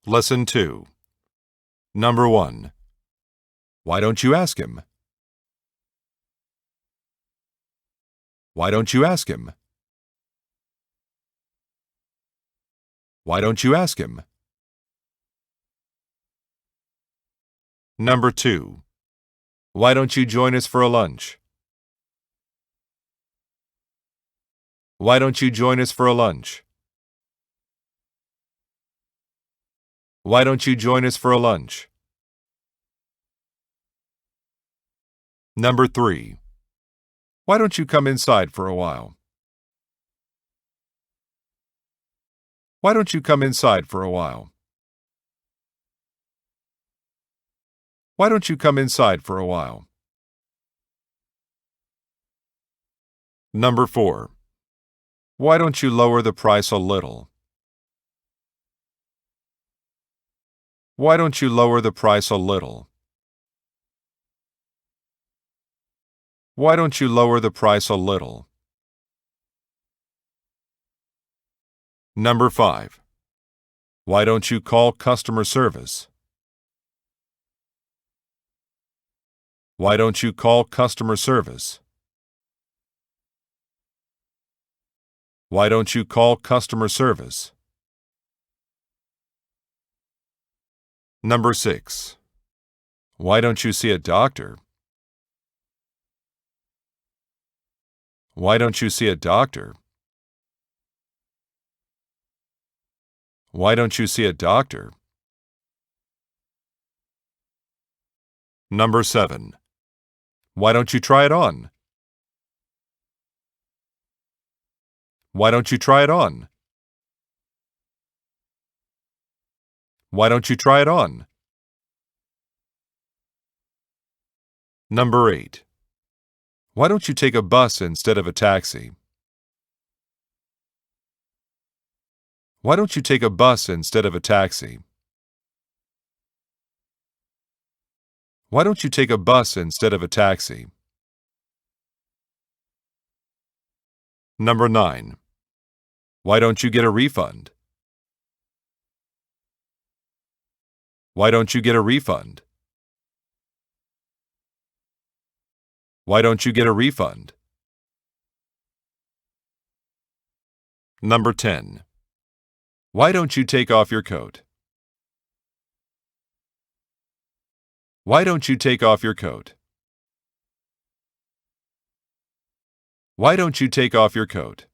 Lesson 2. Number 1. Why don't you ask him? Why don't you ask him? Why don't you ask him? Number 2. Why don't you join us for a lunch? Why don't you join us for a lunch? Why don't you join us for a lunch? Number 3. Why don't you come inside for a while? Why don't you come inside for a while? Why don't you come inside for a while? Number 4. Why don't you lower the price a little? Why don't you lower the price a little? Why don't you lower the price a little? Number 5. Why don't you call customer service? Why don't you call customer service? Why don't you call customer service? Number 6. Why don't you see a doctor? Why don't you see a doctor? Why don't you see a doctor? Number 7. Why don't you try it on? Why don't you try it on? Why don't you try it on? Number 8. Why don't you take a bus instead of a taxi? Why don't you take a bus instead of a taxi? Why don't you take a bus instead of a taxi? Number 9. Why don't you get a refund? Why don't you get a refund? Why don't you get a refund? Number 10. Why don't you take off your coat? Why don't you take off your coat? Why don't you take off your coat?